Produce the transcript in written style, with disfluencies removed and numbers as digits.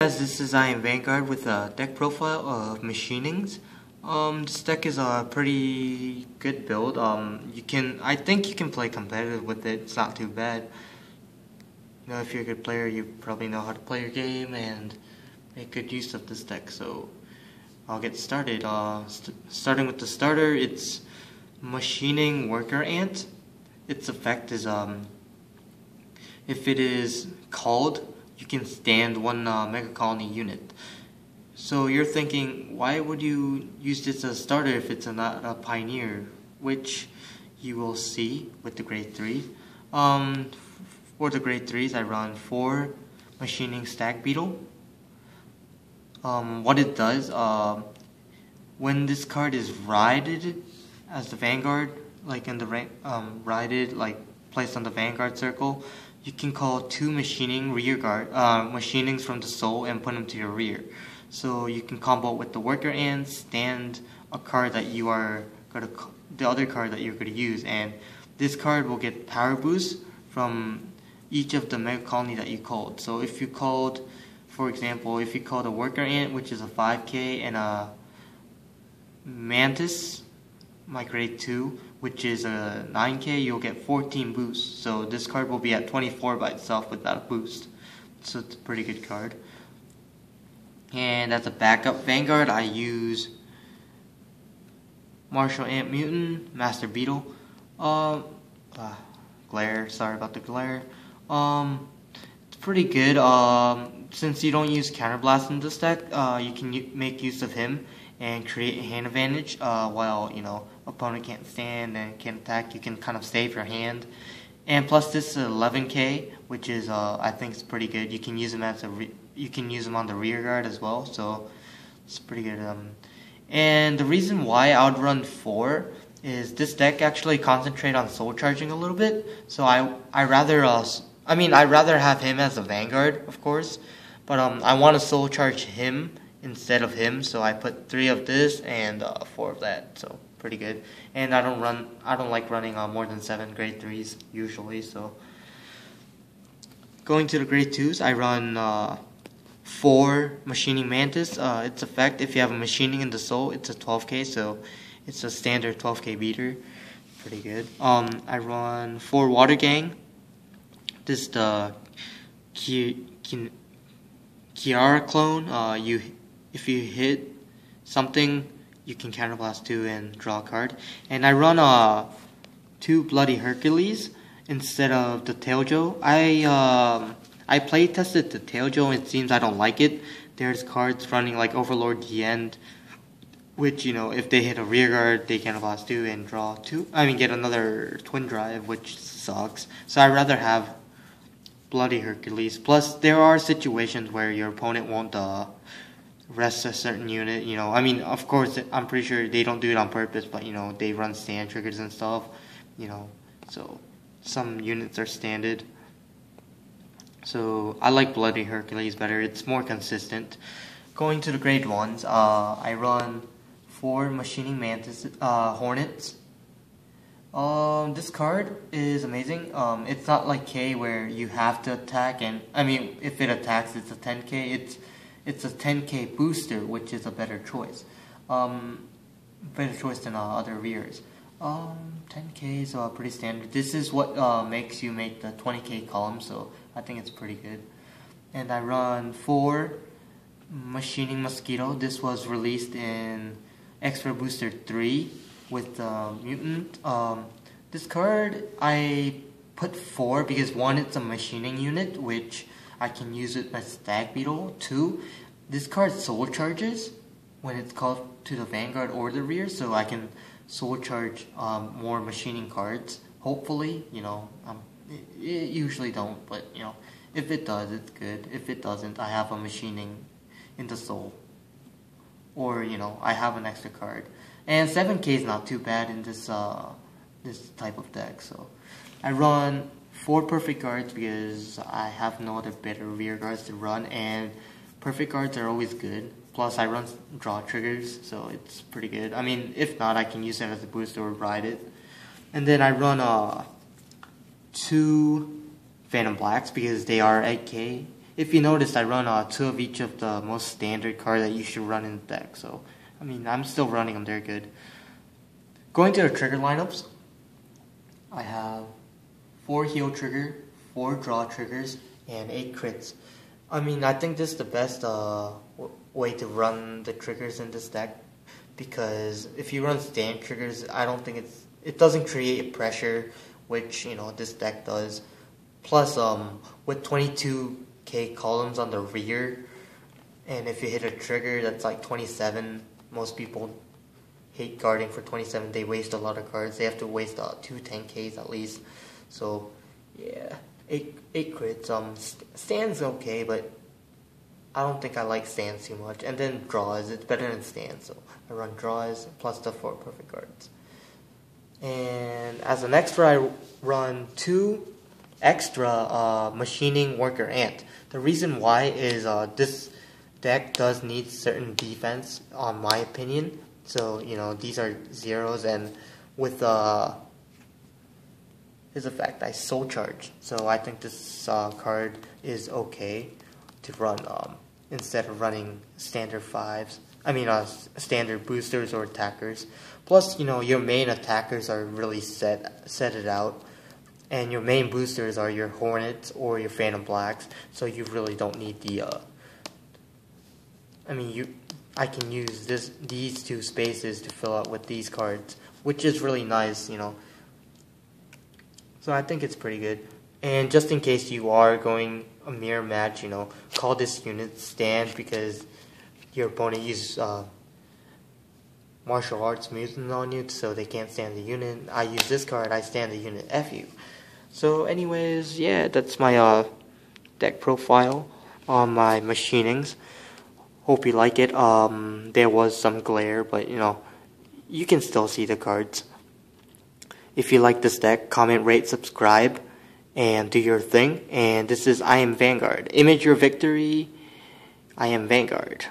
Guys, this is I am Vanguard with a deck profile of machinings. This deck is a pretty good build. I think you can play competitive with it. It's not too bad. You know, if you're a good player, you probably know how to play your game and make good use of this deck. So I'll get started. Starting with the starter, it's Machining Worker Ant. Its effect is if it is called, you can stand one Megacolony unit. So you're thinking, why would you use this as a starter if it's not a Pioneer? Which you will see with the grade 3. For the grade 3s, I run 4 Machining Stag Beetle. What it does, when this card is rided as the Vanguard, like in the rided, like placed on the Vanguard circle, you can call 2 machining rear guard machinings from the soul and put them to your rear. So you can combo with the worker and stand a card that you are gonna, the other card that you're gonna use, and this card will get power boost from each of the Megacolony that you called. So if you called, for example, if you called a worker ant, which is a 5k, and a mantis, my grade 2, which is a 9k, you'll get 14 boosts. So this card will be at 24 by itself without a boost. So it's a pretty good card. And as a backup Vanguard, I use Martial Ant Mutant, Master Beetle. Glare, sorry about the glare. It's pretty good. Since you don't use Counterblast in this deck, you can make use of him and create a hand advantage while, you know, opponent can't stand and can't attack. You can kind of save your hand. And plus this is 11k, which is I think it's pretty good. You can use him as you can use him on the rear guard as well, so it's pretty good. And the reason why I would run 4 is this deck actually concentrate on soul charging a little bit. So I rather I'd rather have him as a Vanguard, of course, but I want to soul charge him instead of him, so I put 3 of this and 4 of that. So pretty good. And I don't like running more than 7 grade 3s usually. So going to the grade 2s, I run 4 Machining Mantis. Its effect, if you have a machining in the soul, it's a 12k, so it's a standard 12k beater. Pretty good. I run 4 Water Gang. This is the Kiara clone. If you hit something, you can counterblast 2 and draw a card. And I run 2 Bloody Hercules instead of the Tailjo. I play tested the Tailjo and it seems I don't like it. There's cards running like Overlord the End, which, you know, if they hit a rear guard, they counterblast 2 and draw 2. Get another Twin Drive, which sucks. So I'd rather have Bloody Hercules. Plus, there are situations where your opponent won't rest a certain unit, you know. Of course, I'm pretty sure they don't do it on purpose, but, you know, they run stand triggers and stuff, you know. So some units are standard. So I like Bloody Hercules better. It's more consistent. Going to the grade 1s, I run 4 Machining Mantis Hornets. This card is amazing. It's not like K where you have to attack, and if it attacks, it's a 10k. It's a 10k booster, which is a better choice. Better choice than other rears. 10k is pretty standard. This is what makes you make the 20k column, so I think it's pretty good. And I run 4 Machining Mosquito. This was released in Extra Booster 3 with Mutant. This card I put 4 because 1, it's a machining unit, which I can use it as Stag Beetle. 2, this card soul charges when it's called to the Vanguard or the rear, so I can soul charge more machining cards. Hopefully, you know, it usually don't, but, you know, if it does, it's good. If it doesn't, I have a machining in the soul, or, you know, I have an extra card. And 7k is not too bad in this this type of deck. So I run 4 perfect guards because I have no other better rear guards to run, and perfect guards are always good. Plus I run draw triggers, so it's pretty good. If not, I can use it as a booster or ride it. And then I run 2 Phantom Blacks because they are 8k if you noticed, I run 2 of each of the most standard card that you should run in the deck. So, I mean, I'm still running them. They're good. Going to the trigger lineups, I have 4 heal trigger, 4 draw triggers, and 8 crits. I mean, I think this is the best way to run the triggers in this deck, because if you run stand triggers, I don't think it doesn't create pressure, which, you know, this deck does. Plus, with 22k columns on the rear, and if you hit a trigger that's like 27, most people hate guarding for 27. They waste a lot of cards. They have to waste 2 10ks at least. So, yeah, 8 crits. Stand's okay, but I don't think I like stands too much. And then draws, it's better than stands. So I run draws plus the 4 perfect cards. And as an extra, I run 2 extra machining worker ant. The reason why is this deck does need certain defense, on my opinion. So, you know, these are zeros, and with his effect, I soul charge. So I think this card is okay to run instead of running standard 5s. I mean, standard boosters or attackers. Plus, you know, your main attackers are really set it out, and your main boosters are your Hornets or your Phantom Blacks. So you really don't need the. I can use these 2 spaces to fill out with these cards, which is really nice, you know. So I think it's pretty good. And just in case you are going a mirror match, you know, call this unit stand because your opponent uses martial arts mutant on you, so they can't stand the unit. I use this card, I stand the unit, F you. So anyways, yeah, that's my deck profile on my machinings. Hope you like it. There was some glare, but you know, you can still see the cards. If you like this deck, comment, rate, subscribe, and do your thing. And this is I Am Vanguard. Image your victory. I am Vanguard.